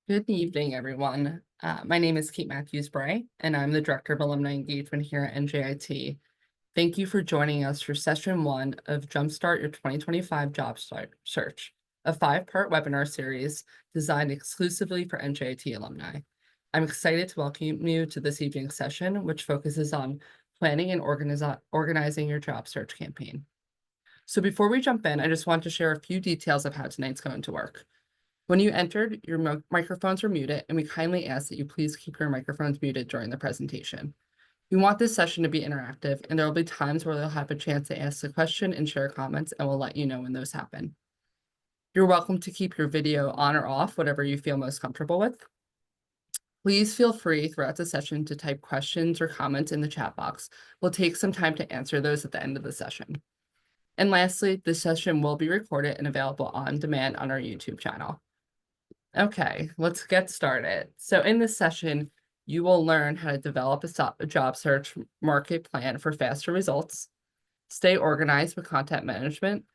Good evening, everyone. My name is Kate Matthews-Bray, and I'm the Director of Alumni Engagement here at NJIT. Thank you for joining us for Session 1 of Jumpstart Your 2025 Job Search, a 5-part webinar series designed exclusively for NJIT alumni. I'm excited to welcome you to this evening's session, which focuses on planning and organizing your job search campaign. So before we jump in, I just want to share a few details of how tonight's going to work. When you entered, your microphones are muted, and we kindly ask that you please keep your microphones muted during the presentation. We want this session to be interactive, and there will be times where you'll have a chance to ask a question and share comments, and we'll let you know when those happen. You're welcome to keep your video on or off, whatever you feel most comfortable with. Please feel free throughout the session to type questions or comments in the chat box. We'll take some time to answer those at the end of the session. And lastly, this session will be recorded and available on demand on our YouTube channel. Okay, let's get started. So in this session, you will learn how to develop a job search market plan for faster results, stay organized with content management,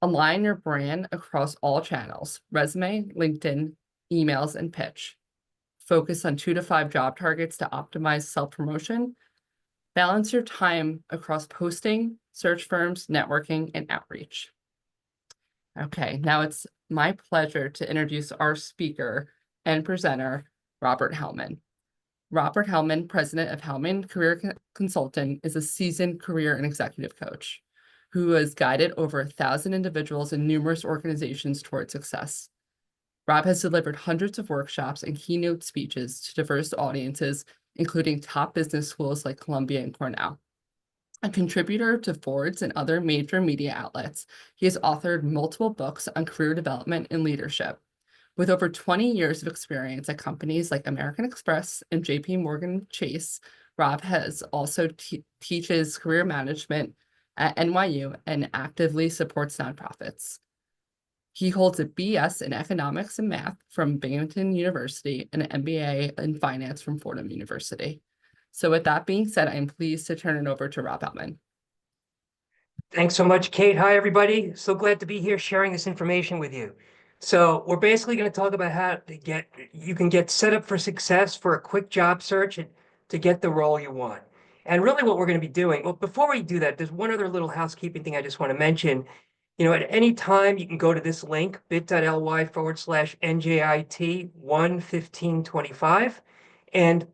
align your brand across all channels, resume, LinkedIn, emails, and pitch. Focus on 2 to 5 job targets to optimize self-promotion. Balance your time across posting, search firms, networking, and outreach. Okay, now it's my pleasure to introduce our speaker and presenter, Robert Hellman. Robert Hellman, president of Hellman Career Consultant, is a seasoned career and executive coach who has guided over 1,000 individuals in numerous organizations toward success. Rob has delivered hundreds of workshops and keynote speeches to diverse audiences, including top business schools like Columbia and Cornell. A contributor to Forbes and other major media outlets, he has authored multiple books on career development and leadership. With over 20 years of experience at companies like American Express and JP Morgan Chase, Rob has also teaches career management at NYU and actively supports nonprofits. He holds a BS in economics and math from Binghamton University and an MBA in finance from Fordham University. So with that being said, I'm pleased to turn it over to Rob Hellman. Thanks so much, Kate. Hi, everybody. So glad to be here sharing this information with you. So we're basically going to talk about how to you can get set up for success for a quick job search and to get the role you want. And really what we're going to be doing, well, before we do that, there's one other little housekeeping thing I just want to mention. At any time, you can go to this link, bit.ly/NJIT 11525, and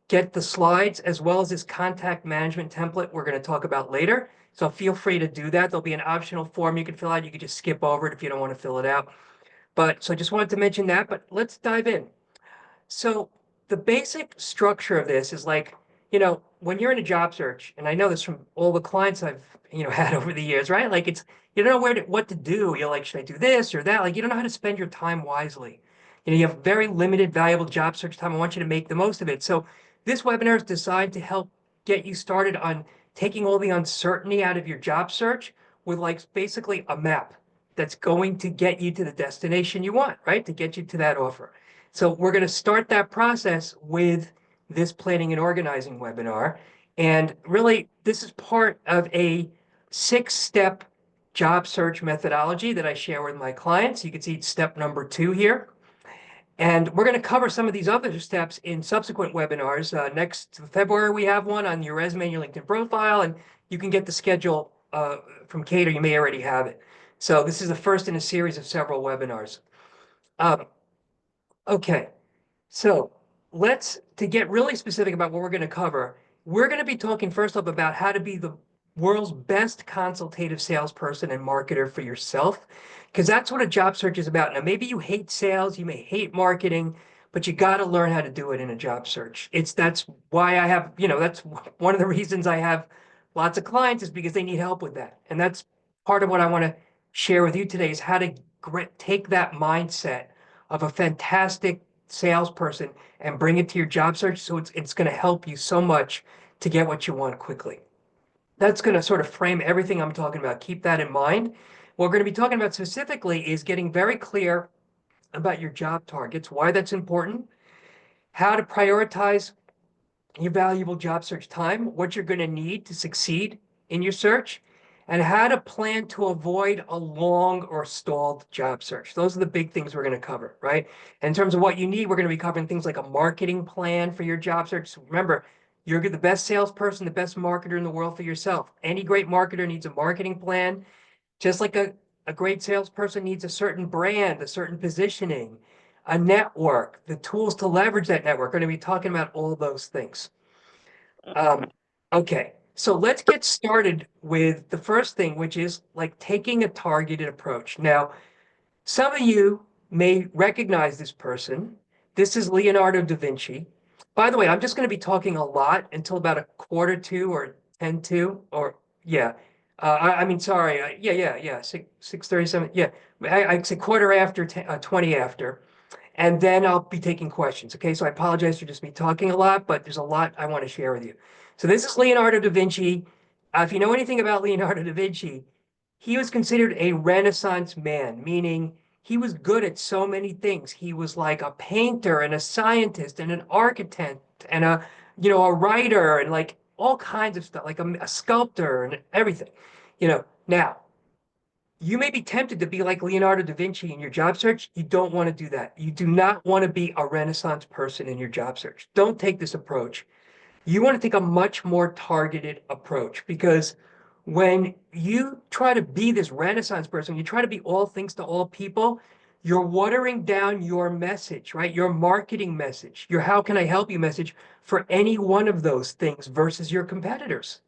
get the slides as well as this contact management template we're going to talk about later. So feel free to do that. There'll be an optional form you can fill out. You can just skip over it if you don't want to fill it out. So I just wanted to mention that, but let's dive in. So the basic structure of this is like, when you're in a job search, and I know this from all the clients I've, had over the years, right? Like you don't know what to do. You're like, should I do this or that? Like, you don't know how to spend your time wisely. You have very limited, valuable job search time. I want you to make the most of it. So this webinar is designed to help get you started on taking all the uncertainty out of your job search with like basically a map that's going to get you to the destination you want, right? To get you to that offer. So we're going to start that process with this planning and organizing webinar. And really, this is part of a 6-step job search methodology that I share with my clients. You can see step number 2 here. And we're going to cover some of these other steps in subsequent webinars. Next February, we have one on your resume and your LinkedIn profile, and you can get the schedule from Kate, or you may already have it. So this is the first in a series of several webinars. Okay, so to get really specific about what we're going to cover, we're going to be talking first off about how to be the world's best consultative salesperson and marketer for yourself, because that's what a job search is about. Now, maybe you hate sales, you may hate marketing, but you got to learn how to do it in a job search. That's why I have, that's one of the reasons I have lots of clients, is because they need help with that. And that's part of what I want to share with you today, is how to take that mindset of a fantastic salesperson and bring it to your job search. So it's going to help you so much to get what you want quickly. That's going to sort of frame everything I'm talking about. Keep that in mind. What we're going to be talking about specifically is getting very clear about your job targets, why that's important, how to prioritize your valuable job search time, what you're going to need to succeed in your search, and how to plan to avoid a long or stalled job search. Those are the big things we're going to cover, right? And in terms of what you need, we're going to be covering things like a marketing plan for your job search. So remember, you're the best salesperson, the best marketer in the world for yourself. Any great marketer needs a marketing plan, just like a great salesperson needs a certain brand, a certain positioning, a network, the tools to leverage that network. We're going to be talking about all those things. Okay, so let's get started with the first thing, which is like taking a targeted approach. Now, some of you may recognize this person. This is Leonardo da Vinci. By the way, I'm just going to be talking a lot until about a quarter to or 10 to, or yeah. I mean, sorry. Yeah. 6:37. Yeah. I say quarter after, 20 after. And then I'll be taking questions. Okay, so I apologize for just me talking a lot, but there's a lot I want to share with you. So this is Leonardo da Vinci. If you know anything about Leonardo da Vinci, he was considered a Renaissance man, meaning he was good at so many things. He was like a painter and a scientist and an architect and a writer and like all kinds of stuff, like a sculptor and everything. Now you may be tempted to be like Leonardo da Vinci in your job search. You don't want to do that. You do not want to be a Renaissance person in your job search. Don't take this approach. You want to take a much more targeted approach, because when you try to be this Renaissance person, you try to be all things to all people, you're watering down your message, right? Your marketing message, your how can I help you message for any one of those things versus your competitors.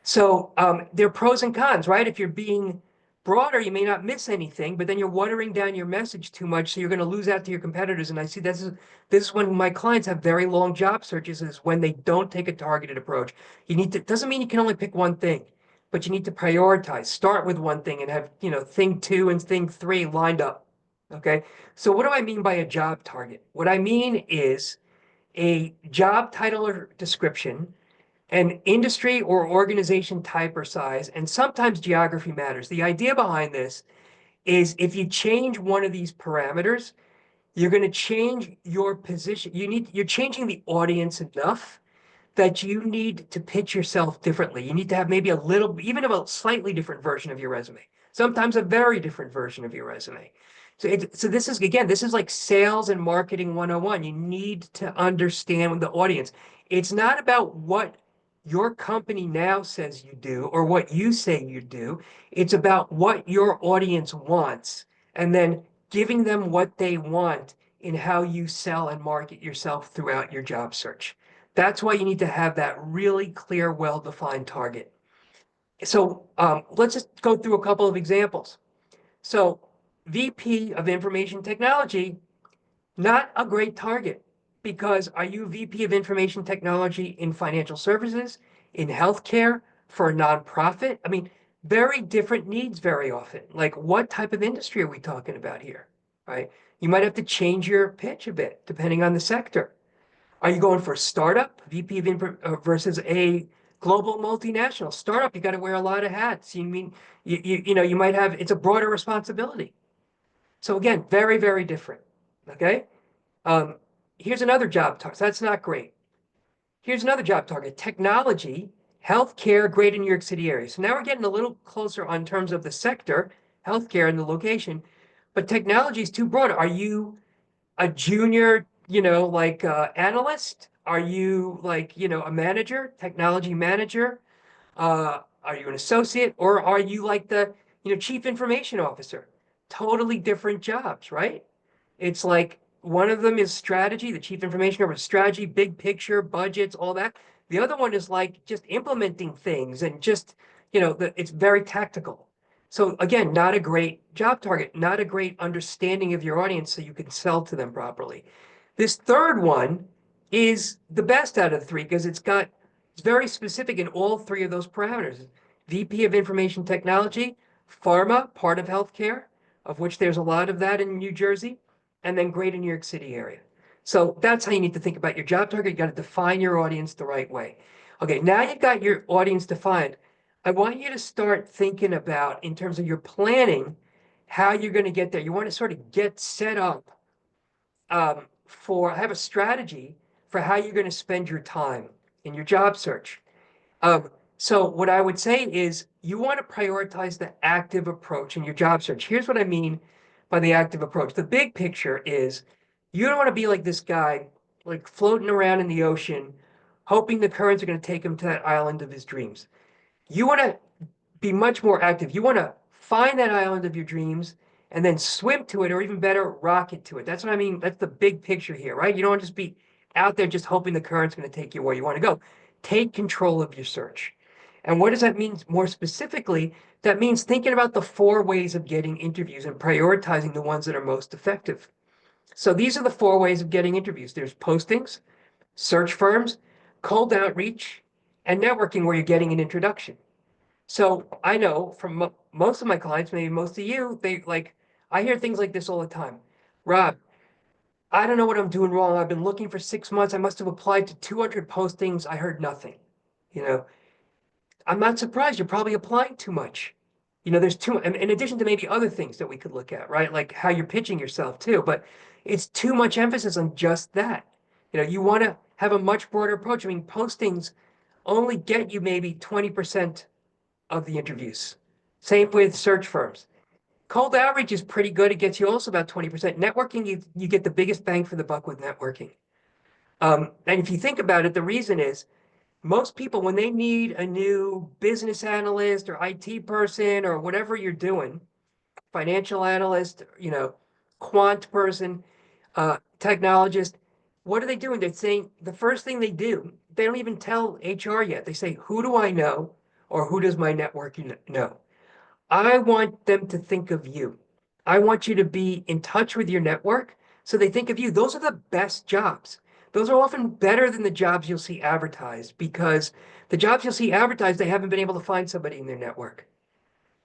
So there are pros and cons, right? If you're being broader, you may not miss anything, but then you're watering down your message too much, so you're going to lose out to your competitors. And I see this is when my clients have very long job searches, is when they don't take a targeted approach. You need to, doesn't mean you can only pick one thing, but you need to prioritize. Start with one thing and have, thing two and thing three lined up. Okay. So what do I mean by a job target? What I mean is a job title or description, an industry or organization type or size, and sometimes geography matters. The idea behind this is if you change one of these parameters, you're going to change your position. You're changing the audience enough that you need to pitch yourself differently. You need to have maybe even a slightly different version of your resume, sometimes a very different version of your resume. So this is like sales and marketing 101. You need to understand the audience. It's not about what your company now says you do or what you say you do. It's about what your audience wants, and then giving them what they want in how you sell and market yourself throughout your job search. That's why you need to have that really clear, well-defined target. So let's just go through a couple of examples. So VP of Information Technology, not a great target, because are you VP of Information Technology in financial services, in healthcare, for a nonprofit? I mean, very different needs very often. Like, what type of industry are we talking about here, right? You might have to change your pitch a bit depending on the sector. Are you going for a startup, VP of versus a global multinational? Startup, you got to wear a lot of hats. You might have, it's a broader responsibility. So again, very, very different. Okay. Um, Here's another job target. That's not great. Here's another job target: technology, healthcare, greater New York City area. So now we're getting a little closer on terms of the sector, healthcare and the location, but technology is too broad. Are you a junior, analyst? Are you like, a manager, technology manager? Are you an associate, or are you like the, chief information officer? Totally different jobs, right? It's like one of them is strategy, the chief information officer, strategy, big picture, budgets, all that. The other one is like just implementing things and just, it's very tactical. So again, not a great job target, not a great understanding of your audience so you can sell to them properly. This third one is the best out of the three, because it's very specific in all three of those parameters. VP of Information Technology, pharma, part of healthcare, of which there's a lot of that in New Jersey, and then greater New York City area. So that's how you need to think about your job target. You got to define your audience the right way. Okay, now you've got your audience defined. I want you to start thinking about, in terms of your planning, how you're going to get there. You want to sort of get set up have a strategy for how you're going to spend your time in your job search. So what I would say is you want to prioritize the active approach in your job search. Here's what I mean by the active approach. The big picture is you don't want to be like this guy, like floating around in the ocean, hoping the currents are going to take him to that island of his dreams. You want to be much more active. You want to find that island of your dreams and then swim to it, or even better, rocket to it. That's what I mean. That's the big picture here, right? You don't want to just be out there just hoping the current's going to take you where you want to go. Take control of your search. And what does that mean more specifically? That means thinking about the 4 ways of getting interviews and prioritizing the ones that are most effective. So these are the 4 ways of getting interviews. There's postings, search firms, cold outreach, and networking where you're getting an introduction. So I know from most of my clients, maybe most of you, I hear things like this all the time. Rob, I don't know what I'm doing wrong. I've been looking for 6 months. I must have applied to 200 postings. I heard nothing. You know, I'm not surprised. You're probably applying too much. There's too, in addition to maybe other things that we could look at, right? Like how you're pitching yourself too, but it's too much emphasis on just that. You want to have a much broader approach. I mean, postings only get you maybe 20% of the interviews. Same with search firms. Cold outreach is pretty good. It gets you also about 20%. Networking, you get the biggest bang for the buck with networking. And if you think about it, the reason is most people, when they need a new business analyst or IT person or whatever you're doing, financial analyst, quant person, technologist, what are they doing? They're saying the first thing they do, they don't even tell HR yet. They say, who do I know? Or who does my network know? I want them to think of you. I want you to be in touch with your network so they think of you. Those are the best jobs. Those are often better than the jobs you'll see advertised, because the jobs you'll see advertised, they haven't been able to find somebody in their network.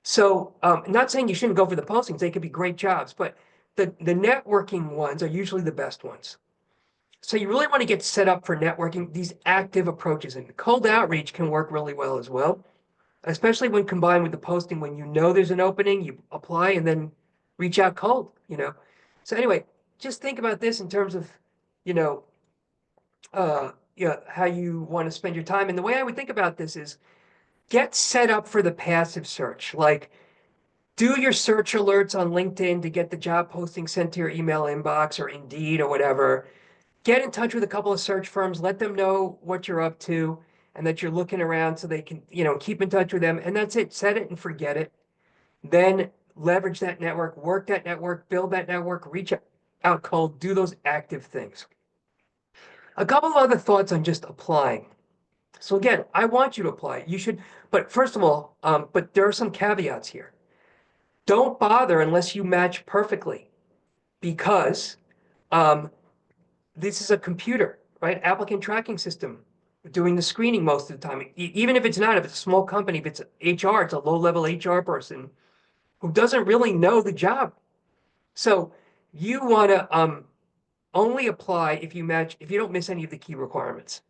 So not saying you shouldn't go for the postings. They could be great jobs, but the networking ones are usually the best ones. So you really want to get set up for networking, these active approaches. And cold outreach can work really well as well, especially when combined with the posting. When you know there's an opening, you apply and then reach out cold. So anyway, just think about this in terms of, you know, how you want to spend your time. And the way I would think about this is get set up for the passive search. Like, do your search alerts on LinkedIn to get the job posting sent to your email inbox or Indeed or whatever. Get in touch with a couple of search firms, let them know what you're up to and that you're looking around so they can, keep in touch with them. And that's it. Set it and forget it. Then leverage that network, work that network, build that network, reach out cold, do those active things. A couple of other thoughts on just applying. So again, I want you to apply. You should, but first of all, but there are some caveats here. Don't bother unless you match perfectly, because this is a computer, right? Applicant tracking system doing the screening most of the time. Even if it's not, if it's a small company, if it's HR, it's a low-level HR person who doesn't really know the job. So you want to only apply if you match, if you don't miss any of the key requirements.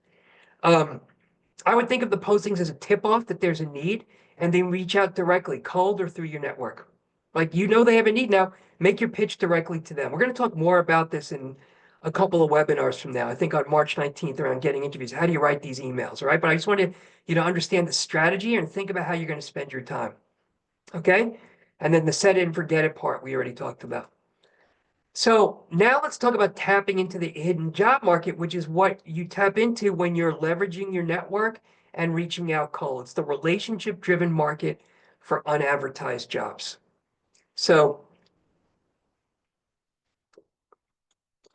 I would think of the postings as a tip-off that there's a need, and then reach out directly, cold or through your network. Like, they have a need now, make your pitch directly to them. We're going to talk more about this in a couple of webinars from now, I think on March 19th, around getting interviews. How do you write these emails, right? But I just wanted you to understand the strategy and think about how you're going to spend your time, okay? And then the set it and forget it part we already talked about. So now let's talk about tapping into the hidden job market, which is what you tap into when you're leveraging your network and reaching out cold. It's the relationship-driven market for unadvertised jobs. So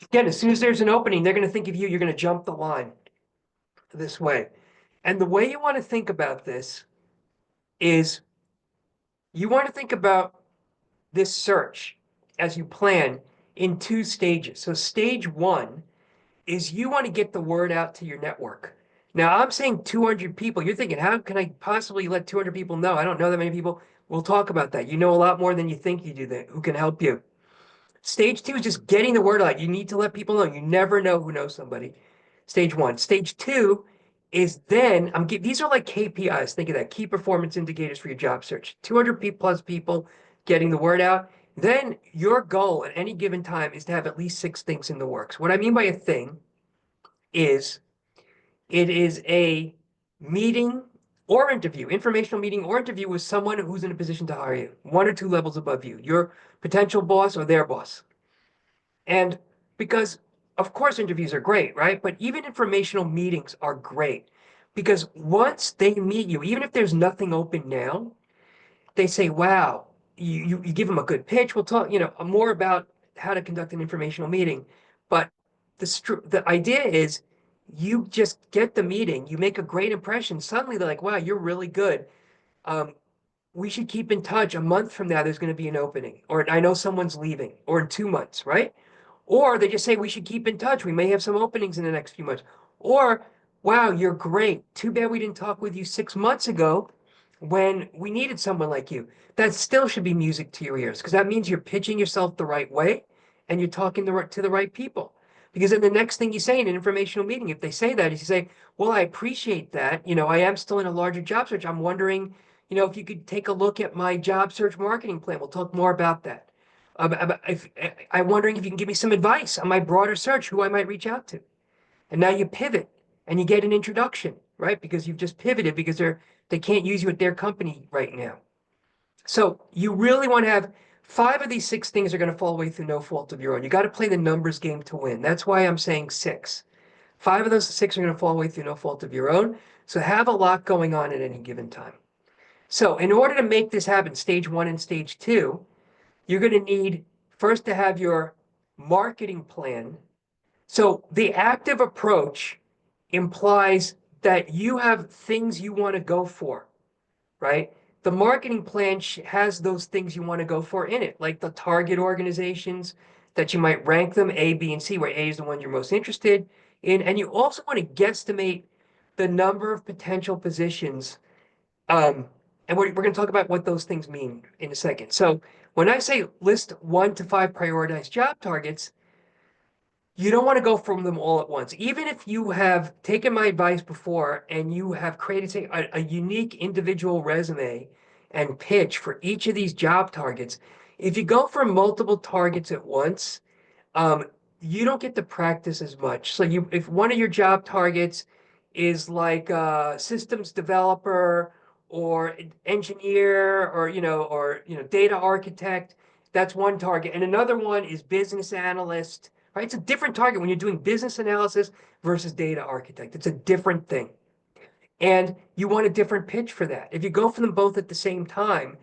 again, as soon as there's an opening, they're going to think of you. You're going to jump the line this way. And the way you want to think about this is you want to think about this search as you plan in 2 stages. So stage 1 is you want to get the word out to your network. Now, I'm saying 200 people. You're thinking, how can I possibly let 200 people know? I don't know that many people. We'll talk about that. You know a lot more than you think you do that, who can help you. Stage 2 is just getting the word out. You need to let people know. You never know who knows somebody. Stage 1. Stage 2 is then, these are like KPIs. Think of that, key performance indicators for your job search. 200 plus people getting the word out. Then your goal at any given time is to have at least 6 things in the works. What I mean by a thing is it is a meeting or interview, informational meeting or interview with someone who's in a position to hire you, 1 or 2 levels above you, your potential boss or their boss. And because, of course, interviews are great, right? But even informational meetings are great because once they meet you, even if there's nothing open now, they say, wow, you give them a good pitch. We'll talk, more about how to conduct an informational meeting. But the idea is you just get the meeting, you make a great impression. Suddenly they're like, wow, you're really good. Um, we should keep in touch. A month from now, there's going to be an opening, or I know someone's leaving, or in 2 months, right? Or they just say we should keep in touch. We may have some openings in the next few months. Or, wow, you're great. Too bad we didn't talk with you 6 months ago when we needed someone like you. That still should be music to your ears because that means you're pitching yourself the right way and you're talking to the right people. Because then the next thing you say in an informational meeting, if they say that, is you say, well, I appreciate that. I am still in a larger job search. I'm wondering, if you could take a look at my job search marketing plan. We'll talk more about that. I'm wondering if you can give me some advice on my broader search, who I might reach out to. And now you pivot and you get an introduction, right? Because you've just pivoted because they can't use you at their company right now. So you really want to have 5 of these 6 things are going to fall away through no fault of your own. You got to play the numbers game to win. That's why I'm saying 6. 5 of those 6 are going to fall away through no fault of your own. So have a lot going on at any given time. So in order to make this happen, stage 1 and stage 2, you're going to need first to have your marketing plan. So the active approach implies that you have things you want to go for, right? The marketing plan has those things you want to go for in it, like the target organizations that you might rank them A, B, and C, where A is the one you're most interested in. And you also want to guesstimate the number of potential positions. And we're going to talk about what those things mean in a second. So when I say list 1 to 5 prioritized job targets, you don't want to go from them all at once. Even if you have taken my advice before and you have created, say, a unique individual resume and pitch for each of these job targets, if you go for multiple targets at once, you don't get to practice as much. So if one of your job targets is like a systems developer or engineer or data architect, that's one target. And another one is business analyst, right? It's a different target when you're doing business analysis versus data architect. It's a different thing. And you want a different pitch for that. If you go for them both at the same time,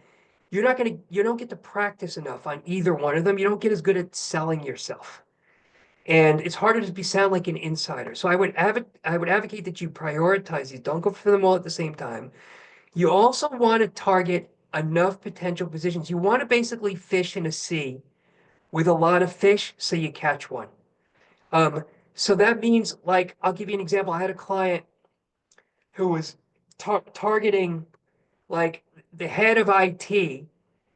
you don't get to practice enough on either one of them. You don't get as good at selling yourself. And it's harder to sound like an insider. So I would advocate that you prioritize these. Don't go for them all at the same time. You also want to target enough potential positions. You want to basically fish in a sea with a lot of fish so you catch one. So that means, like, I'll give you an example. I had a client who was targeting like the head of IT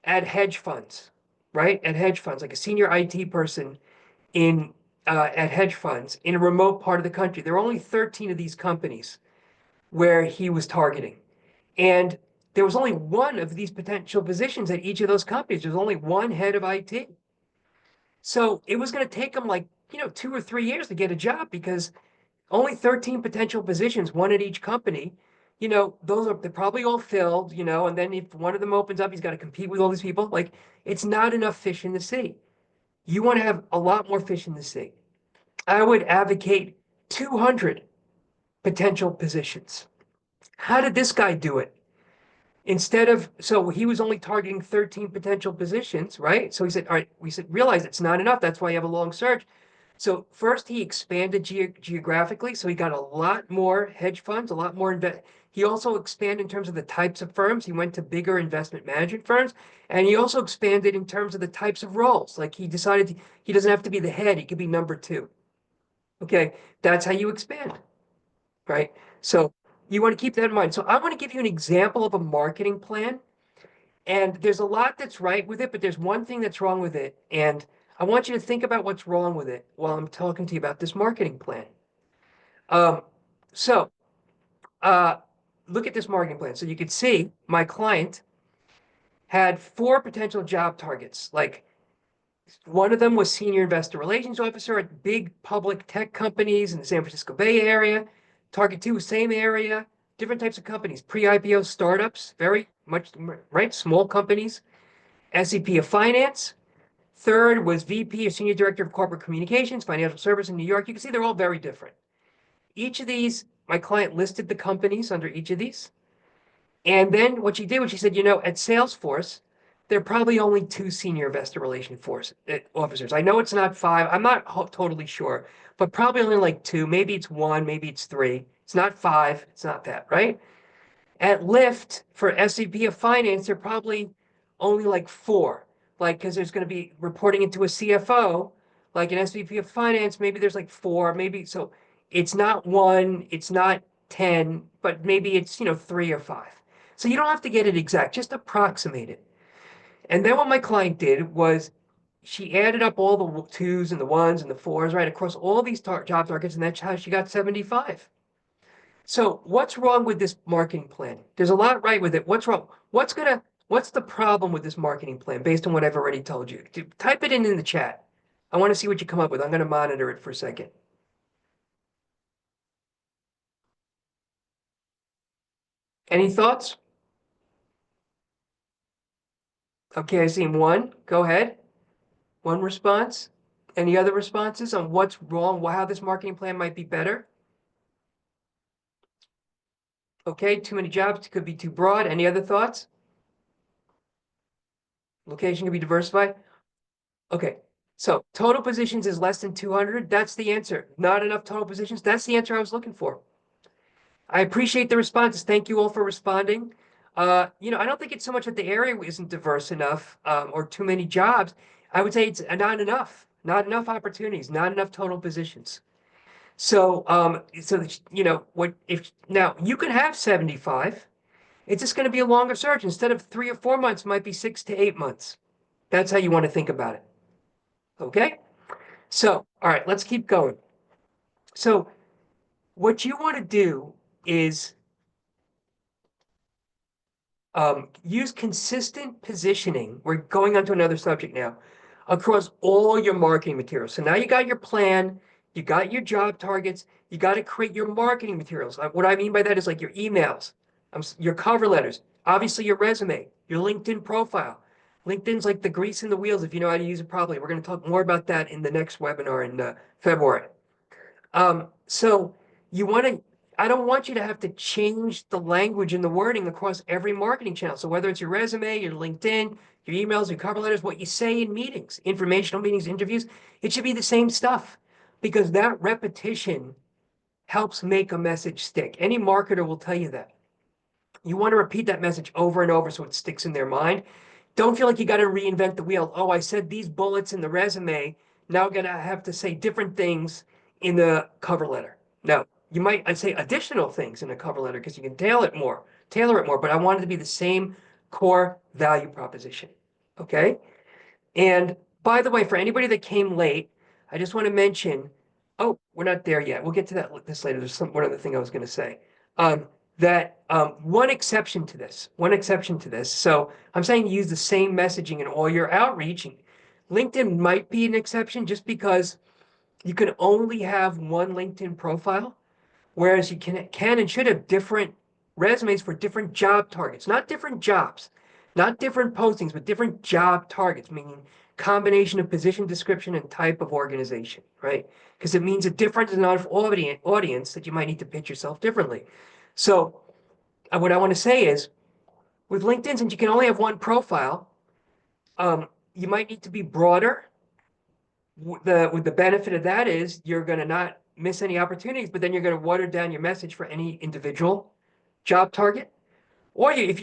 at hedge funds, right? At hedge funds, like a senior IT person in at hedge funds in a remote part of the country. There were only 13 of these companies where he was targeting. And there was only one of these potential positions at each of those companies. There's only one head of IT. So it was going to take him like, 2 or 3 years to get a job because only 13 potential positions, one at each company. They're probably all filled, and then if one of them opens up, he's got to compete with all these people. Like, it's not enough fish in the sea. You want to have a lot more fish in the sea. I would advocate 200 potential positions. How did this guy do it? So he was only targeting 13 potential positions, right? So he said, all right, we said, realize it's not enough. That's why you have a long search. So first he expanded geographically. So he got a lot more hedge funds, a lot more he also expanded in terms of the types of firms. He went to bigger investment management firms. And he also expanded in terms of the types of roles. Like he decided he doesn't have to be the head. He could be number 2. Okay, that's how you expand, right? So you want to keep that in mind. So I want to give you an example of a marketing plan. And there's a lot that's right with it, but there's one thing that's wrong with it. And I want you to think about what's wrong with it while I'm talking to you about this marketing plan. So look at this marketing plan. So you can see my client had 4 potential job targets. Like one of them was senior investor relations officer at big public tech companies in the San Francisco Bay Area. Target 2, same area. different types of companies, pre-IPO startups, very much, right? Small companies, SVP of finance. Third was VP or Senior Director of Corporate Communications, Financial Service in New York. You can see they're all very different. Each of these, my client listed the companies under each of these. And then what she did was she said, at Salesforce, there are probably only 2 senior investor relation officers. I know it's not 5. I'm not totally sure, but probably only like 2. Maybe it's 1, maybe it's 3. It's not 5. It's not that, right? At Lyft for SVP of finance, they're probably only like 4, like because there's going to be reporting into a CFO, like an SVP of finance. Maybe there's like 4, maybe so. It's not 1, it's not 10, but maybe it's 3 or 5. So you don't have to get it exact, just approximate it. And then what my client did was she added up all the 2s and the 1s and the 4s right across all these job targets, and that's how she got 75. So what's wrong with this marketing plan? There's a lot right with it. What's wrong? What's the problem with this marketing plan based on what I've already told you? Type it in the chat. I want to see what you come up with. I'm going to monitor it for a second. Any thoughts? Okay, I see 1. Go ahead. 1 response. Any other responses on what's wrong, how this marketing plan might be better? Okay, too many jobs could be too broad. Any other thoughts? Location could be diversified. Okay, so total positions is less than 200. That's the answer. Not enough total positions. That's the answer I was looking for. I appreciate the responses. Thank you all for responding. I don't think it's so much that the area isn't diverse enough or too many jobs. I would say it's not enough opportunities, not enough total positions. So, what if now you can have 75? It's just going to be a longer search. Instead of 3 or 4 months, it might be 6 to 8 months. That's how you want to think about it. Okay? So, all right, let's keep going. So, what you want to do is use consistent positioning. We're going on to another subject now, across all your marketing materials. So now you got your plan, you got your job targets, you got to create your marketing materials. What I mean by that is like your emails, your cover letters, obviously your resume, your LinkedIn profile. LinkedIn's like the grease in the wheels if you know how to use it properly. We're going to talk more about that in the next webinar in February. So you want to, I don't want you to have to change the language and the wording across every marketing channel. So whether it's your resume, your LinkedIn, your emails, your cover letters, what you say in meetings, informational meetings, interviews, it should be the same stuff because that repetition helps make a message stick. Any marketer will tell you that. You want to repeat that message over and over so it sticks in their mind. Don't feel like you got to reinvent the wheel. Oh, I said these bullets in the resume. Now I'm going to have to say different things in the cover letter. No, I'd say additional things in a cover letter because you can tailor it more, but I want it to be the same core value proposition. Okay. And by the way, for anybody that came late, I just want to mention, oh, we're not there yet. We'll get to this later. There's one other thing I was going to say. One exception to this. So I'm saying use the same messaging in all your outreach. LinkedIn might be an exception just because you can only have one LinkedIn profile, whereas you can and should have different resumes for different job targets, not different jobs, not different postings, but different job targets, meaning combination of position description and type of organization, right? Because it means a different enough audience that you might need to pitch yourself differently. So what I want to say is with LinkedIn, since you can only have one profile, you might need to be broader. With the benefit of that is you're going to not miss any opportunities, but then you're going to water down your message for any individual job target. Or if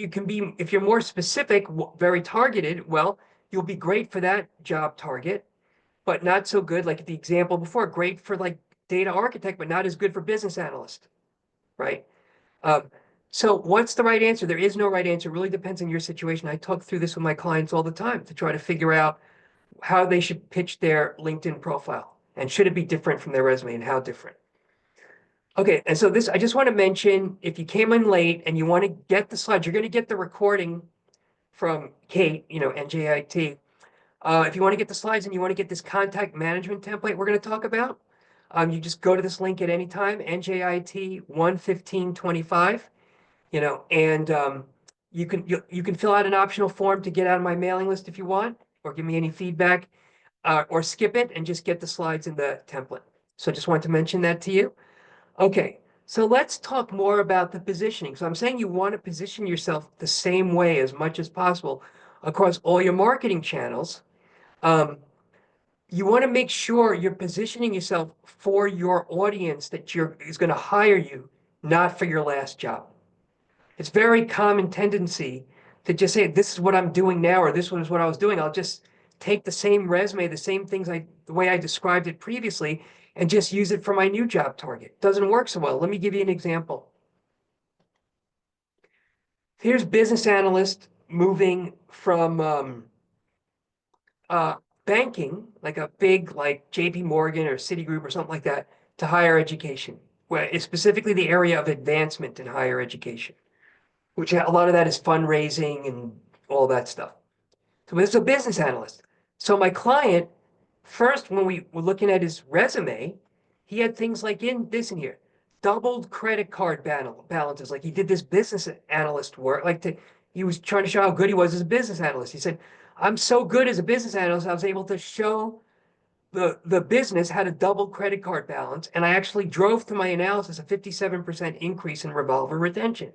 you're more specific, very targeted, well, you'll be great for that job target, but not so good. Like the example before, great for like data architect, but not as good for business analyst, right? So what's the right answer? There is no right answer. It really depends on your situation. I talk through this with my clients all the time to try to figure out how they should pitch their LinkedIn profile and should it be different from their resume and how different. Okay, and so I just want to mention, if you came in late and you want to get the slides, you're going to get the recording from Kate, NJIT. If you want to get the slides and you want to get this contact management template we're going to talk about, you just go to this link at any time, NJIT 11525. and you can fill out an optional form to get out of my mailing list if you want, or give me any feedback, or skip it and just get the slides in the template. So I just wanted to mention that to you. Okay, so let's talk more about the positioning. So I'm saying you want to position yourself the same way as much as possible across all your marketing channels. You want to make sure you're positioning yourself for your audience that is going to hire you, not for your last job. It's very common tendency to just say, this is what I'm doing now, or this is what I was doing. I'll just take the same resume, the same things the way I described it previously, and just use it for my new job target. Doesn't work so well. Let me give you an example. Here's business analyst moving from banking, like a big like JP Morgan or Citigroup or something like that, to higher education, where it's specifically the area of advancement in higher education, which a lot of that is fundraising and all that stuff. So this is a business analyst. So my client, first, when we were looking at his resume, he had things like in here, doubled credit card balances. Like he did this business analyst work, he was trying to show how good he was as a business analyst. He said, I'm so good as a business analyst, I was able to show the business had a double credit card balance, and I actually drove to my analysis a 57% increase in revolver retention.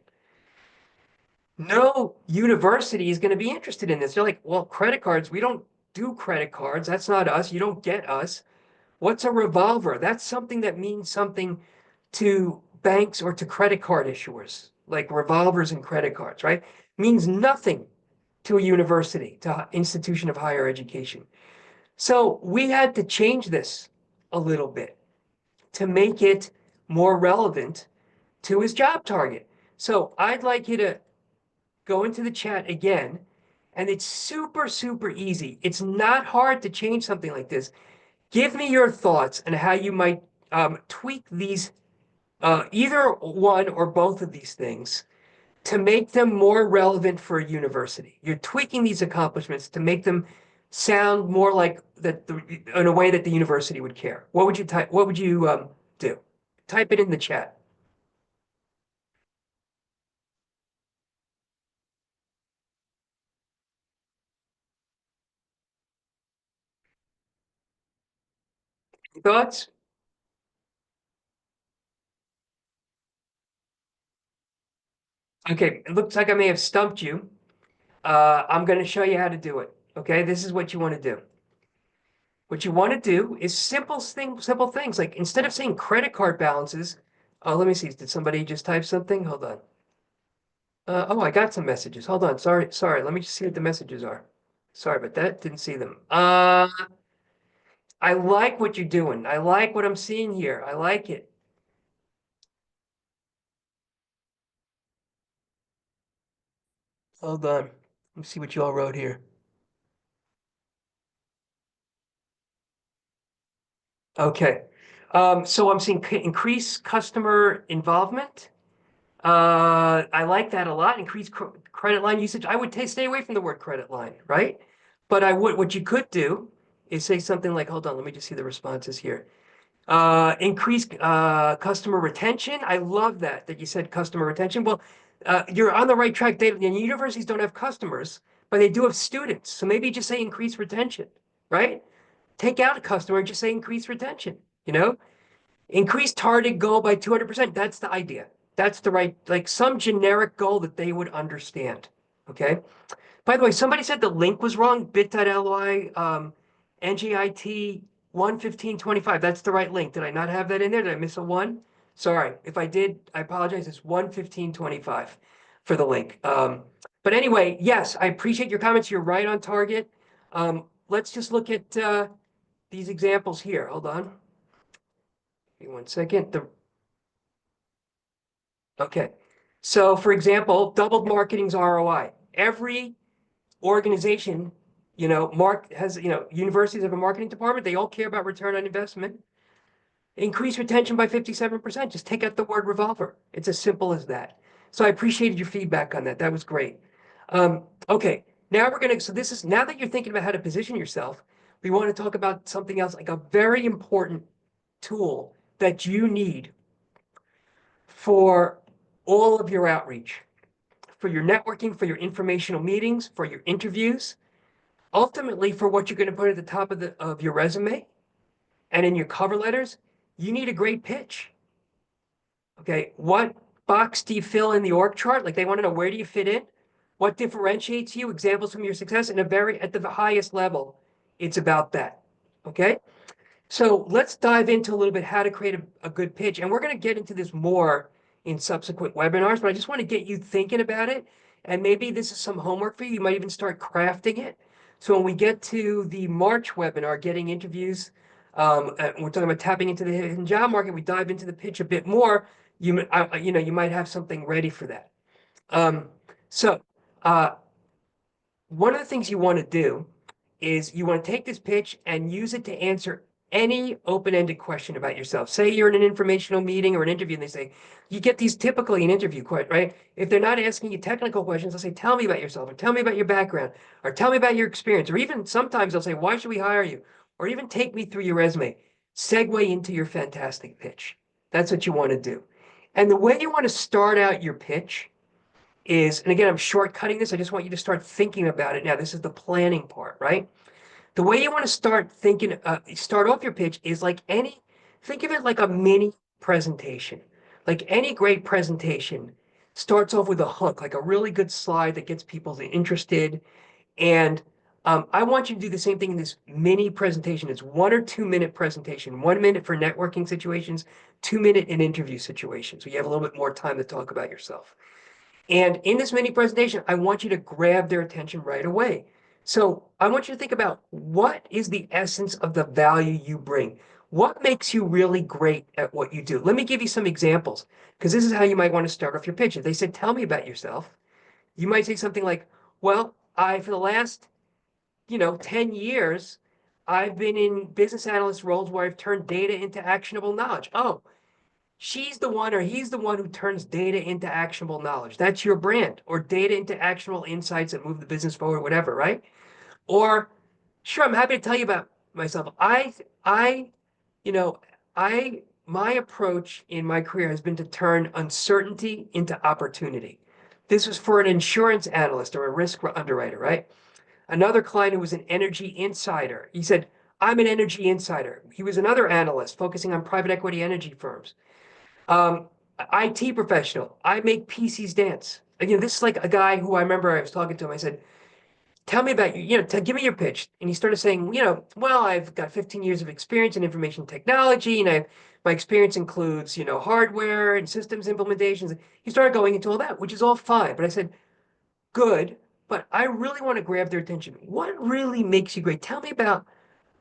No university is going to be interested in this. They're like, well, credit cards, we don't do credit cards. That's not us. You don't get us. What's a revolver? That's something that means something to banks or to credit card issuers, like revolvers and credit cards, right? Means nothing to a university, to institution of higher education. So we had to change this a little bit to make it more relevant to his job target. So I'd like you to go into the chat again, and it's super, super easy. It's not hard to change something like this. Give me your thoughts on how you might tweak these, either one or both of these things, to make them more relevant for a university. You're tweaking these accomplishments to make them sound more like that in a way that the university would care. What would you type? What would you do? Type it in the chat. Thoughts? Okay, it looks like I may have stumped you. I'm going to show you how to do it. Okay, this is what you want to do. What you want to do is simple things. Like instead of saying credit card balances, let me see. Did somebody just type something? Hold on. Oh, I got some messages. Hold on. Sorry. Let me just see what the messages are. Sorry about that. Didn't see them. I like what you're doing. I like what I'm seeing here. I like it. Hold on. Let me see what you all wrote here. Okay. So I'm seeing increased customer involvement. I like that a lot. Increased credit line usage. I would stay away from the word credit line, right? But what you could do is say something like, hold on, let me just see the responses here. Increase customer retention. I love that you said customer retention. Well, you're on the right track. Universities don't have customers, but they do have students. So maybe just say increase retention, right? Take out a customer and just say increase retention, Increase target goal by 200%. That's the idea. That's the right, like some generic goal that they would understand. Okay. By the way, somebody said the link was wrong. bit.ly, NGIT 11525. That's the right link. Did I not have that in there? Did I miss a one? Sorry. If I did, I apologize. It's 11525 for the link. But anyway, yes, I appreciate your comments. You're right on target. Let's just look at these examples here. Hold on. Give me one second. Okay. So for example, doubled marketing's ROI. Every organization, universities have a marketing department. They all care about return on investment. Increase retention by 57%. Just take out the word revolver. It's as simple as that. So I appreciated your feedback on that. That was great. Okay. Now now that you're thinking about how to position yourself, we want to talk about something else, like a very important tool that you need for all of your outreach for your networking, for your informational meetings, for your interviews, ultimately for what you're going to put at the top of your resume and in your cover letters. You need a great pitch. Okay, what box do you fill in the org chart? Like they want to know, where do you fit in? What differentiates you? Examples from your success, and at the highest level, it's about that. Okay. So let's dive into a little bit how to create a good pitch. And we're going to get into this more in subsequent webinars, but I just want to get you thinking about it. And maybe this is some homework for you. You might even start crafting it. So when we get to the March webinar, getting interviews, we're talking about tapping into the hidden job market. We dive into the pitch a bit more. You might have something ready for that. Um, so uh, one of the things you want to do is you want to take this pitch and use it to answer any open-ended question about yourself. Say you're in an informational meeting or an interview, and they say, you get these typically in interview, right? If they're not asking you technical questions, they'll say, tell me about yourself, or tell me about your background, or tell me about your experience, or even sometimes they'll say, why should we hire you? Or even take me through your resume. Segue into your fantastic pitch. That's what you want to do. And the way you want to start out your pitch is, and again, I'm shortcutting this. I just want you to start thinking about it now. This is the planning part, right? The way you want to start off your pitch is think of it like a mini presentation. Like any great presentation starts off with a hook, like a really good slide that gets people interested. And I want you to do the same thing in this mini presentation. It's 1 or 2 minute presentation, 1 minute for networking situations, 2 minute in interview situations. So you have a little bit more time to talk about yourself. And in this mini presentation, I want you to grab their attention right away. So I want you to think about, what is the essence of the value you bring? What makes you really great at what you do? Let me give you some examples, because this is how you might want to start off your pitch. If they said, tell me about yourself, you might say something like, well, for the last, 10 years, I've been in business analyst roles where I've turned data into actionable knowledge. Oh, she's the one or he's the one who turns data into actionable knowledge. That's your brand, or data into actionable insights that move the business forward, whatever, right? Or, sure, I'm happy to tell you about myself. You know, my approach in my career has been to turn uncertainty into opportunity. This was for an insurance analyst or a risk underwriter, right? Another client who was an energy insider. He said, I'm an energy insider. He was another analyst focusing on private equity energy firms. Um, IT professional. I make PCs dance. Again, this is like a guy who I remember I was talking to him. I said, tell me about you, give me your pitch. And he started saying, well, I've got 15 years of experience in information technology, and my experience includes, hardware and systems implementations. He started going into all that, which is all fine. But I said, good, but I really want to grab their attention. What really makes you great? Tell me about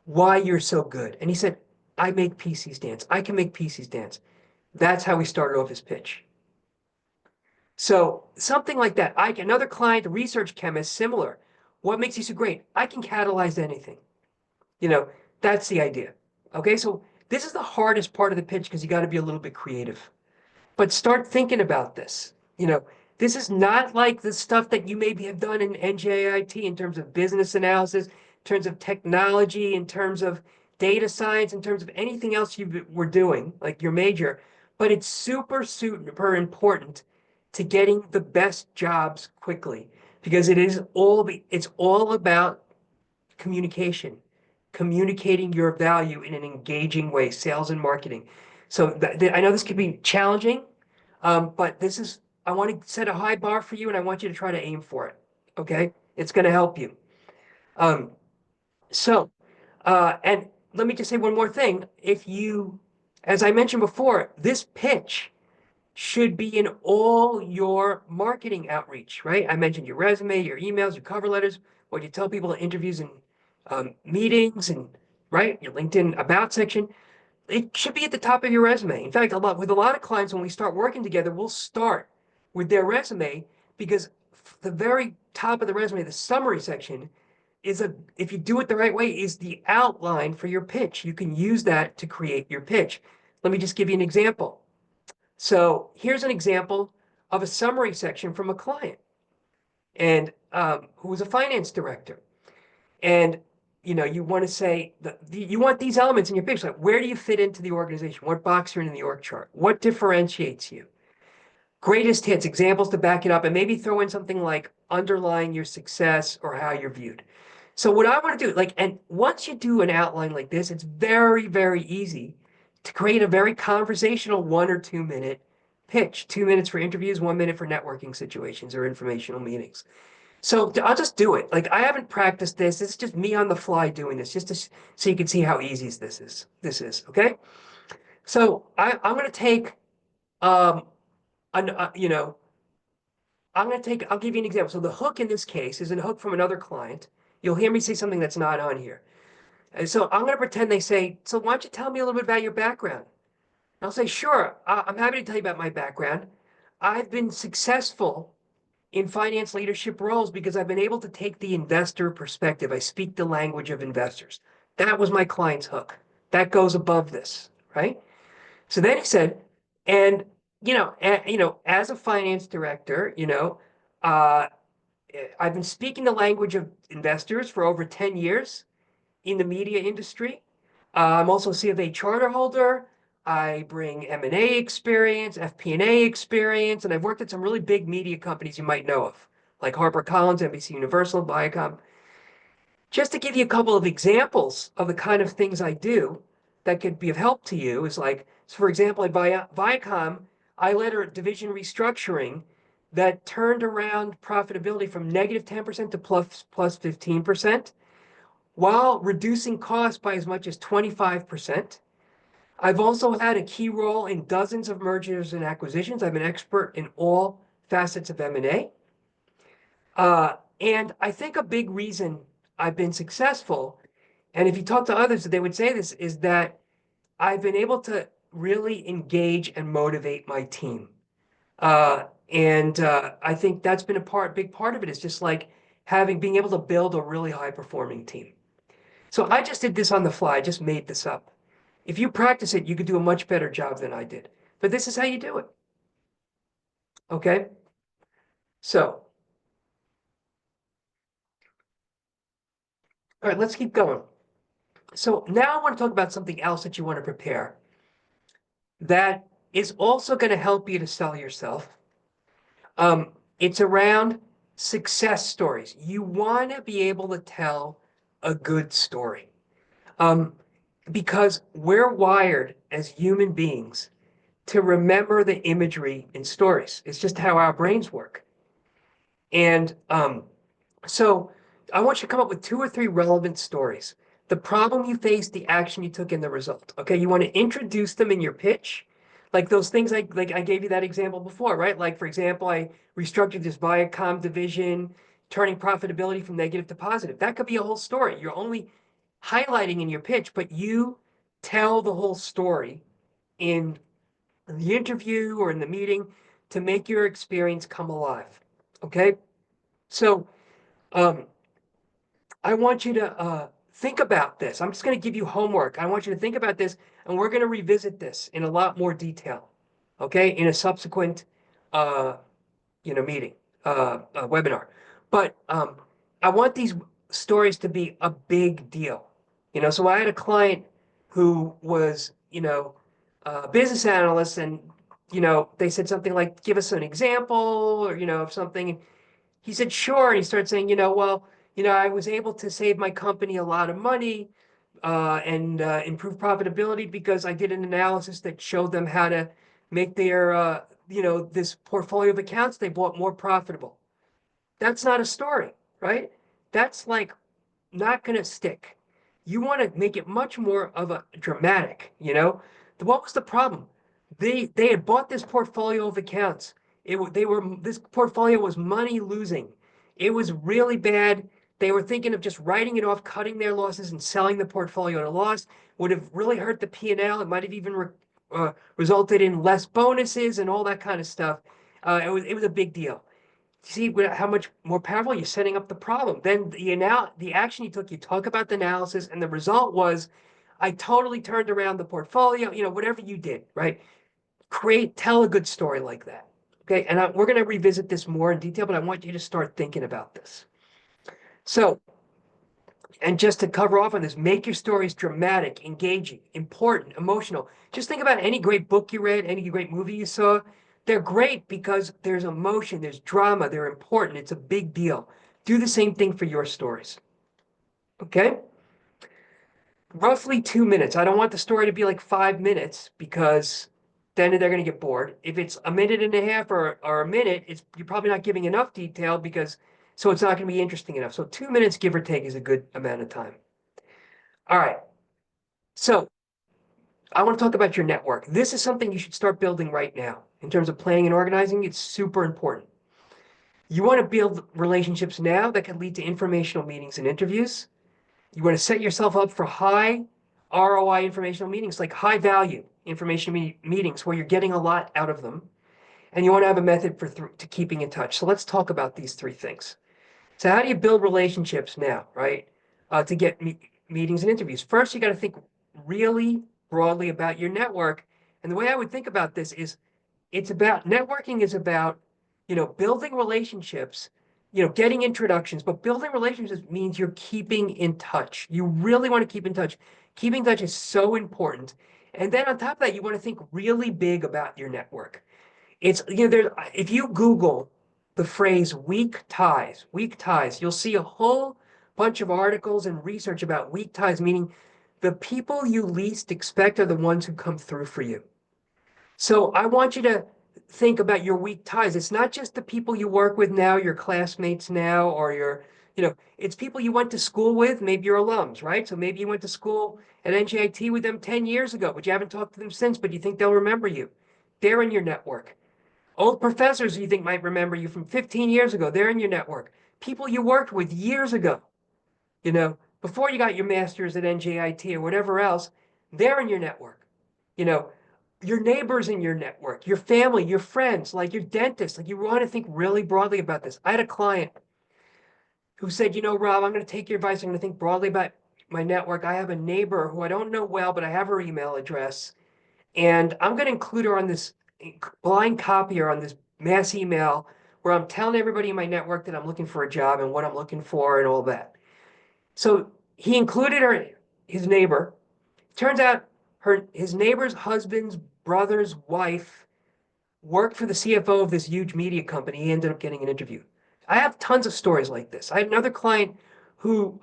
why you're so good. And he said, I make PCs dance. I can make PCs dance. That's how we started off his pitch. So something like that. Another client, a research chemist, similar. What makes you so great? I can catalyze anything. You know, that's the idea. Okay, so this is the hardest part of the pitch, because you got to be a little bit creative. But start thinking about this. This is not like the stuff that you maybe have done in NJIT in terms of business analysis, in terms of technology, in terms of data science, in terms of anything else you were doing, like your major. But it's super, super important to getting the best jobs quickly, because it's all about communication, communicating your value in an engaging way, sales and marketing. So I know this could be challenging, but I want to set a high bar for you, and I want you to try to aim for it. Okay? It's going to help you. Um, and let me just say one more thing. As I mentioned before, this pitch should be in all your marketing outreach, right? I mentioned your resume, your emails, your cover letters, what you tell people in interviews and meetings, and right, your LinkedIn about section. It should be at the top of your resume. In fact, with a lot of clients, when we start working together, we'll start with their resume, because the very top of the resume, the summary section, if you do it the right way, is the outline for your pitch. You can use that to create your pitch. Let me just give you an example. So here's an example of a summary section from a client, and who was a finance director. And you want to say you want these elements in your pitch, like, where do you fit into the organization? What box you're in the org chart? What differentiates you? greatest hits, examples to back it up, and maybe throw in something like underlying your success or how you're viewed. So what I want to do, like, and once you do an outline like this, it's very, very easy to create a very conversational 1 or 2 minute pitch. 2 minutes for interviews, 1 minute for networking situations or informational meetings. So I'll just do it. Like, I haven't practiced this. It's just me on the fly doing this, just to, so you can see how easy this is. Okay. So I'm going to take, you know, I'll give you an example. So the hook in this case is a hook from another client. You'll hear me say something that's not on here. And so I'm going to pretend they say, so why don't you tell me a little bit about your background? And I'll say, sure, I'm happy to tell you about my background. I've been successful in finance leadership roles because I've been able to take the investor perspective. I speak the language of investors. That was my client's hook. That goes above this, right? So then he said, and as a finance director, uh, I've been speaking the language of investors for over 10 years in the media industry. I'm also a C of A charter holder. I bring M&A experience, FP&A experience, and I've worked at some really big media companies you might know of, like HarperCollins, NBC Universal, Viacom. Just to give you a couple of examples of the kind of things I do that could be of help to you is like, so for example, at Viacom, I led a division restructuring that turned around profitability from negative 10% to plus 15%, while reducing costs by as much as 25%. I've also had a key role in dozens of mergers and acquisitions. I'm an expert in all facets of M&A. And I think a big reason I've been successful, and if you talk to others, they would say this, is that I've been able to really engage and motivate my team. And I think that's been big part of it is just like being able to build a really high performing team. So I just did this on the fly, I just made this up. If you practice it, you could do a much better job than I did. But this is how you do it. Okay? So, all right, let's keep going. So now I want to talk about something else that you want to prepare that is also going to help you to sell yourself. It's around success stories. You want to be able to tell a good story. Because we're wired as human beings to remember the imagery in stories. It's just how our brains work. And so I want you to come up with 2 or 3 relevant stories. The problem you faced, the action you took, and the result. Okay, you want to introduce them in your pitch. Like those things like I gave you that example before, right? Like, for example, I restructured this Viacom division, turning profitability from negative to positive. That could be a whole story. You're only highlighting in your pitch, but you tell the whole story in the interview or in the meeting to make your experience come alive. Okay? So I want you to think about this. I'm just going to give you homework. I want you to think about this, and we're going to revisit this in a lot more detail, okay, in a subsequent meeting, webinar. But I want these stories to be a big deal. So I had a client who was, a business analyst, and they said something like, "Give us an example," or of something. He said, "Sure." And he started saying, well, I was able to save my company a lot of money and improve profitability because I did an analysis that showed them how to make their, this portfolio of accounts they bought more profitable. That's not a story, right? That's like not going to stick. You want to make it much more of a dramatic, What was the problem? They had bought this portfolio of accounts. This portfolio was money losing. It was really bad. They were thinking of just writing it off, cutting their losses, and selling the portfolio at a loss. Would have really hurt the P&L. It might have even resulted in less bonuses and all that kind of stuff. It was a big deal. See how much more powerful you're setting up the problem. Then the action you took, you talk about the analysis, and the result was, I totally turned around the portfolio. Whatever you did, right? Tell a good story like that. Okay, and we're going to revisit this more in detail, but I want you to start thinking about this. So, and just to cover off on this, make your stories dramatic, engaging, important, emotional. Just think about any great book you read, any great movie you saw. They're great because there's emotion, there's drama, they're important, it's a big deal. Do the same thing for your stories. Okay? Roughly 2 minutes. I don't want the story to be like 5 minutes because then they're going to get bored. If it's a minute and a half or a minute, you're probably not giving enough detail because so it's not going to be interesting enough. So 2 minutes, give or take, is a good amount of time. All right. So I want to talk about your network. This is something you should start building right now. In terms of planning and organizing, it's super important. You want to build relationships now that can lead to informational meetings and interviews. You want to set yourself up for high ROI informational meetings, like high value information meetings where you're getting a lot out of them. And you want to have a method to keeping in touch. So let's talk about these three things. So how do you build relationships now, right? To get meetings and interviews. First, you got to think really broadly about your network. And the way I would think about this is networking is about, building relationships, getting introductions, but building relationships means you're keeping in touch. You really want to keep in touch. Keeping in touch is so important. And then on top of that, you want to think really big about your network. If you Google the phrase weak ties, you'll see a whole bunch of articles and research about weak ties, meaning the people you least expect are the ones who come through for you. So I want you to think about your weak ties. It's not just the people you work with now, your classmates now, or it's people you went to school with, maybe your alums, right? So maybe you went to school at NJIT with them 10 years ago, but you haven't talked to them since, but you think they'll remember you. They're in your network. Old professors you think might remember you from 15 years ago, they're in your network. People you worked with years ago, before you got your master's at NJIT or whatever else, they're in your network. You know, your neighbors in your network, your family, your friends, like your dentist. Like you want to think really broadly about this. I had a client who said, Rob, I'm going to take your advice. I'm going to think broadly about my network. I have a neighbor who I don't know well, but I have her email address. And I'm going to include her on this blind copy her on this mass email where I'm telling everybody in my network that I'm looking for a job and what I'm looking for and all that. So he included his neighbor. Turns out his neighbor's husband's brother's wife worked for the CFO of this huge media company. He ended up getting an interview. I have tons of stories like this. I had another client who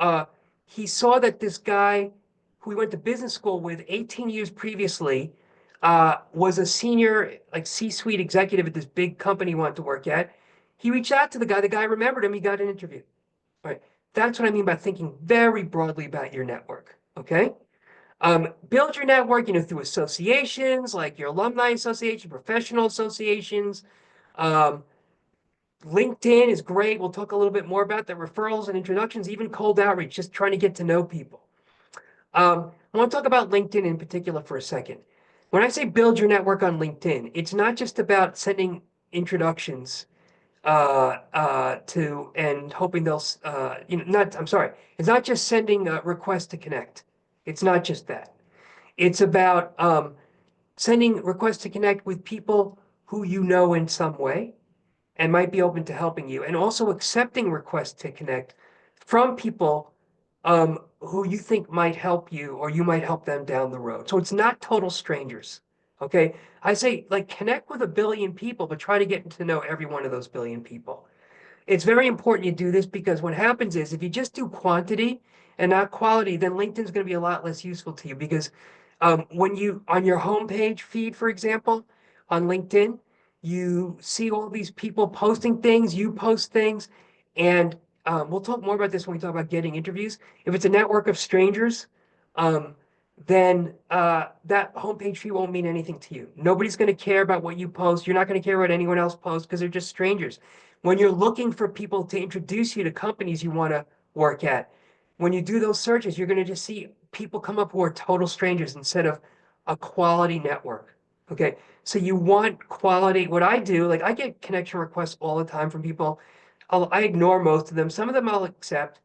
he saw that this guy who he went to business school with 18 years previously was a senior, like C-suite executive at this big company he wanted to work at. He reached out to the guy. The guy remembered him. He got an interview. All right. That's what I mean by thinking very broadly about your network. Okay. Build your network, through associations like your alumni association, professional associations. Um, LinkedIn is great. We'll talk a little bit more about the referrals and introductions, even cold outreach, just trying to get to know people. I want to talk about LinkedIn in particular for a second. When I say build your network on LinkedIn, it's not just about sending introductions to and hoping they'll, I'm sorry. It's not just sending requests to connect. It's not just that. It's about sending requests to connect with people who you know in some way and might be open to helping you, and also accepting requests to connect from people who you think might help you or you might help them down the road. So it's not total strangers. Okay. I say like connect with 1 billion people, but try to get to know every one of those 1 billion people. It's very important you do this because what happens is if you just do quantity and not quality, then LinkedIn's going to be a lot less useful to you because when you on your homepage feed, for example, on LinkedIn, you see all these people posting things, you post things, and we'll talk more about this when we talk about getting interviews. If it's a network of strangers, um, then that homepage feed won't mean anything to you. Nobody's going to care about what you post. You're not going to care what anyone else posts because they're just strangers. When you're looking for people to introduce you to companies you want to work at, when you do those searches, you're going to just see people come up who are total strangers instead of a quality network. Okay. So you want quality. What I do, like I get connection requests all the time from people. I ignore most of them. Some of them I'll accept.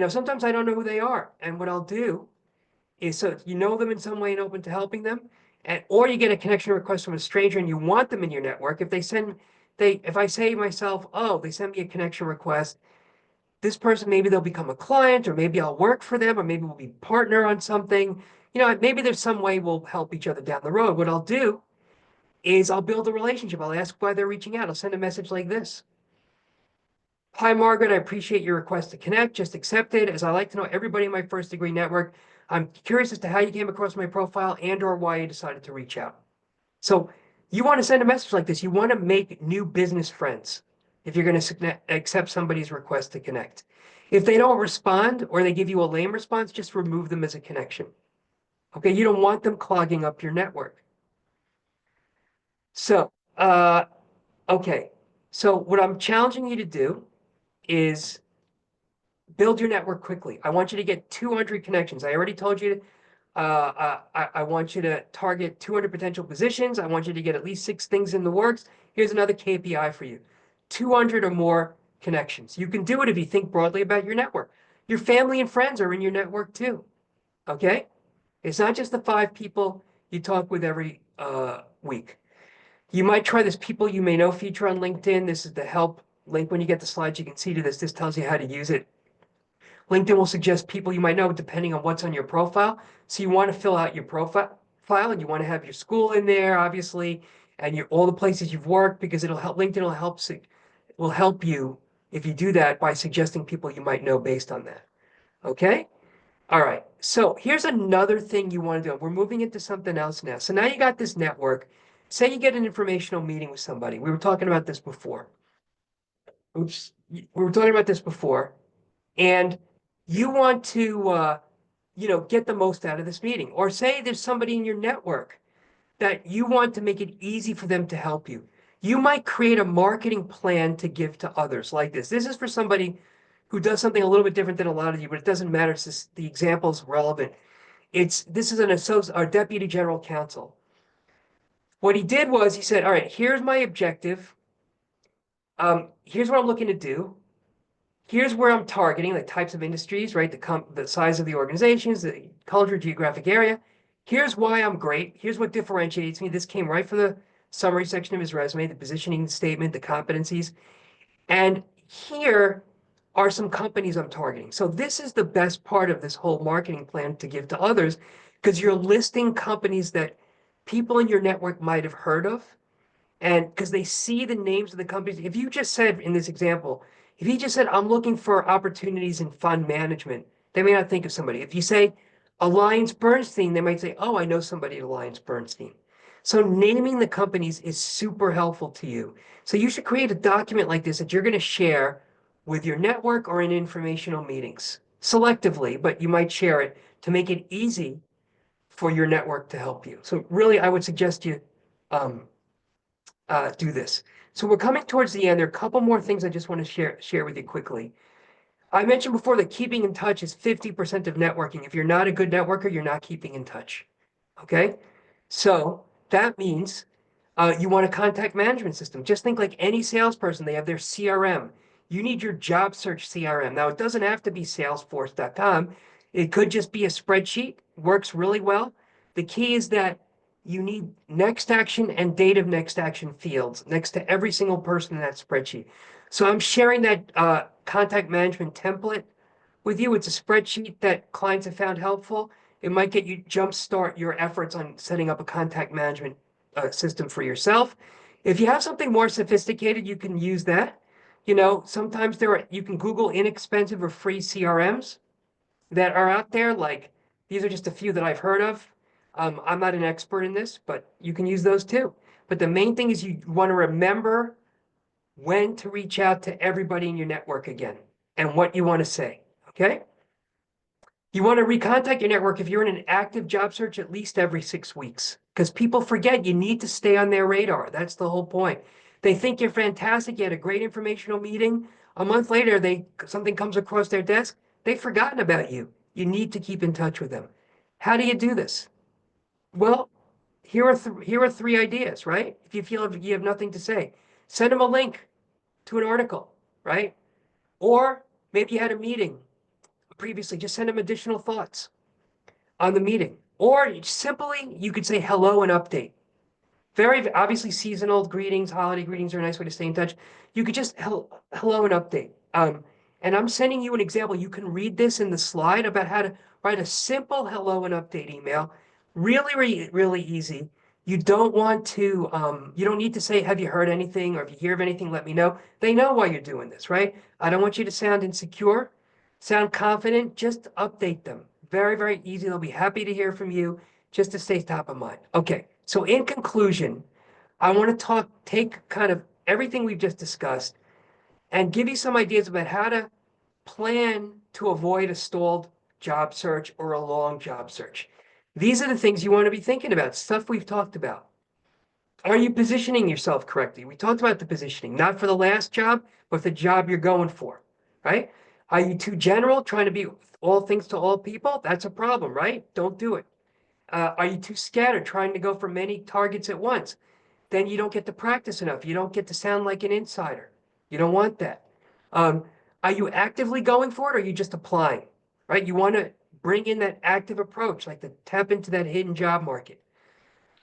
Sometimes I don't know who they are. And what I'll do is so you know them in some way and open to helping them. Or you get a connection request from a stranger and you want them in your network. If I say to myself, oh, they send me a connection request, this person, maybe they'll become a client, or maybe I'll work for them, or maybe we'll be partner on something. Maybe there's some way we'll help each other down the road. What I'll do is I'll build a relationship. I'll ask why they're reaching out. I'll send a message like this. Hi, Margaret. I appreciate your request to connect. Just accepted. As I like to know everybody in my first degree network, I'm curious as to how you came across my profile and or why you decided to reach out. So you want to send a message like this. You want to make new business friends if you're going to accept somebody's request to connect. If they don't respond or they give you a lame response, just remove them as a connection. Okay, you don't want them clogging up your network. So, okay. So what I'm challenging you to do is build your network quickly. I want you to get 200 connections. I already told you, I want you to target 200 potential positions. I want you to get at least 6 things in the works. Here's another KPI for you. 200 or more connections. You can do it if you think broadly about your network. Your family and friends are in your network too. Okay? It's not just the 5 people you talk with every week. You might try this people you may know feature on LinkedIn. This is the help link. When you get the slides, you can see to this. This tells you how to use it. LinkedIn will suggest people you might know depending on what's on your profile. So you want to fill out your profile and you want to have your school in there, obviously, and all the places you've worked, because it'll help. LinkedIn will help you if you do that by suggesting people you might know based on that. Okay? All right. So here's another thing you want to do. We're moving into something else now. So now you got this network. Say you get an informational meeting with somebody. We were talking about this before. Oops. We were talking about this before. And you want to, get the most out of this meeting. Or say there's somebody in your network that you want to make it easy for them to help you. You might create a marketing plan to give to others like this. This is for somebody who does something a little bit different than a lot of you, but it doesn't matter. It's just, the example is relevant. This is an associate, our deputy general counsel. What he did was he said, all right, here's my objective. Here's what I'm looking to do. Here's where I'm targeting, the types of industries, right? The size of the organizations, the culture, geographic area. Here's why I'm great. Here's what differentiates me. This came right from the summary section of his resume, the positioning statement, the competencies. And here are some companies I'm targeting. So this is the best part of this whole marketing plan to give to others, because you're listing companies that people in your network might have heard of. And because they see the names of the companies. If you just said in this example, if he just said, I'm looking for opportunities in fund management, they may not think of somebody. If you say Alliance Bernstein, they might say, oh, I know somebody at Alliance Bernstein. So naming the companies is super helpful to you. So you should create a document like this that you're going to share with your network or in informational meetings selectively, but you might share it to make it easy for your network to help you. So really, I would suggest you do this. So we're coming towards the end. There are a couple more things I just want to share with you quickly. I mentioned before that keeping in touch is 50% of networking. If you're not a good networker, you're not keeping in touch. Okay? So that means you want a contact management system. Just think like any salesperson, they have their CRM. You need your job search CRM. Now, it doesn't have to be salesforce.com. It could just be a spreadsheet. Works really well. The key is that you need next action and date of next action fields next to every single person in that spreadsheet. So I'm sharing that contact management template with you. It's a spreadsheet that clients have found helpful. It might get you jumpstart your efforts on setting up a contact management system for yourself. If you have something more sophisticated, you can use that. Sometimes you can Google inexpensive or free CRMs that are out there. Like, these are just a few that I've heard of. I'm not an expert in this, but you can use those too. But the main thing is you want to remember when to reach out to everybody in your network again and what you want to say. Okay? You want to recontact your network if you're in an active job search at least every 6 weeks, because people forget you need to stay on their radar. That's the whole point. They think you're fantastic. You had a great informational meeting. A month later, something comes across their desk. They've forgotten about you. You need to keep in touch with them. How do you do this? Well, here are 3 ideas, right? If you feel you have nothing to say, send them a link to an article, right? Or maybe you had a meeting previously, just send them additional thoughts on the meeting. Or simply, you could say hello and update. Very obviously, seasonal greetings, holiday greetings are a nice way to stay in touch. You could just hello and update. And I'm sending you an example. You can read this in the slide about how to write a simple hello and update email. Really, really, really easy. You don't want to, you don't need to say, have you heard anything? Or if you hear of anything, let me know. They know why you're doing this, right? I don't want you to sound insecure, sound confident, just update them. Very, very easy. They'll be happy to hear from you just to stay top of mind. Okay, so in conclusion, I want to take kind of everything we've just discussed and give you some ideas about how to plan to avoid a stalled job search or a long job search. These are the things you want to be thinking about, stuff we've talked about. Are you positioning yourself correctly? We talked about the positioning, not for the last job, but the job you're going for, right? Are you too general, trying to be all things to all people? That's a problem, right? Don't do it. Are you too scattered, trying to go for many targets at once? Then you don't get to practice enough. You don't get to sound like an insider. You don't want that. Um, are you actively going for it, or are you just applying, right? You want to bring in that active approach, like to tap into that hidden job market.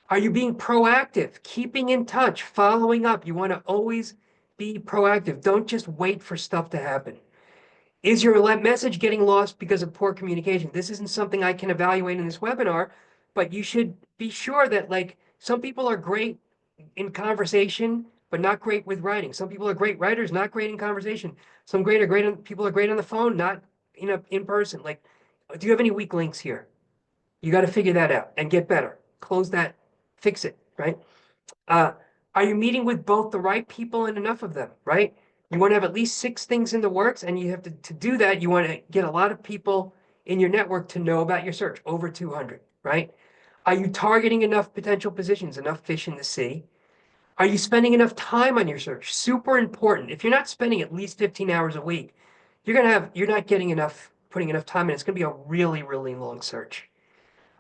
Are you being proactive, keeping in touch, following up? You want to always be proactive. Don't just wait for stuff to happen. Is your message getting lost because of poor communication? This isn't something I can evaluate in this webinar, but you should be sure that, like, some people are great in conversation, but not great with writing. Some people are great writers, not great in conversation. Some people are great on the phone, not in person. Like, do you have any weak links here? You got to figure that out and get better. Close that, fix it, right? Uh, are you meeting with both the right people and enough of them, right? You want to have at least 6 things in the works, and you have to do that. You want to get a lot of people in your network to know about your search, over 200, right? Are you targeting enough potential positions, enough fish in the sea? Are you spending enough time on your search? Super important. If you're not spending at least 15 hours a week, you're not getting enough, putting enough time in. It's going to be a really, really long search.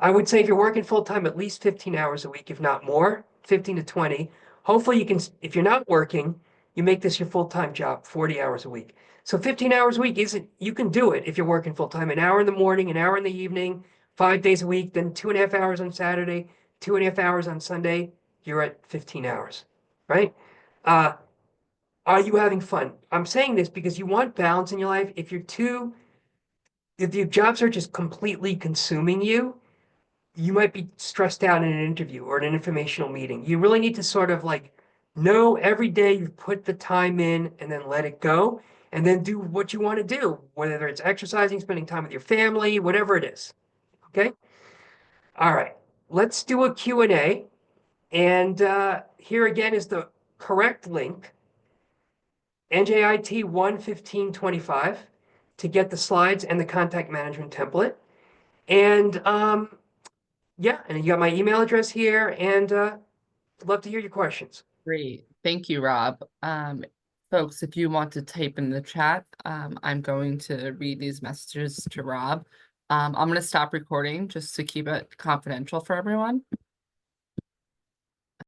I would say if you're working full time, at least 15 hours a week, if not more, 15 to 20. Hopefully you can, if you're not working, you make this your full-time job, 40 hours a week. So 15 hours a week you can do it if you're working full time, an hour in the morning, an hour in the evening, 5 days a week, then 2.5 hours on Saturday, 2.5 hours on Sunday, you're at 15 hours, right? Uh, are you having fun? I'm saying this because you want balance in your life. If the job search is completely consuming you, you might be stressed out in an interview or in an informational meeting. You really need to sort of like know every day you've put the time in and then let it go and then do what you want to do, whether it's exercising, spending time with your family, whatever it is. Okay. All right. Let's do a Q&A. And here again is the correct link, NJIT 11525, to get the slides and the contact management template. And yeah, and you got my email address here, and I'd love to hear your questions. Great. Thank you, Rob. Folks, if you want to type in the chat, I'm going to read these messages to Rob. I'm going to stop recording just to keep it confidential for everyone.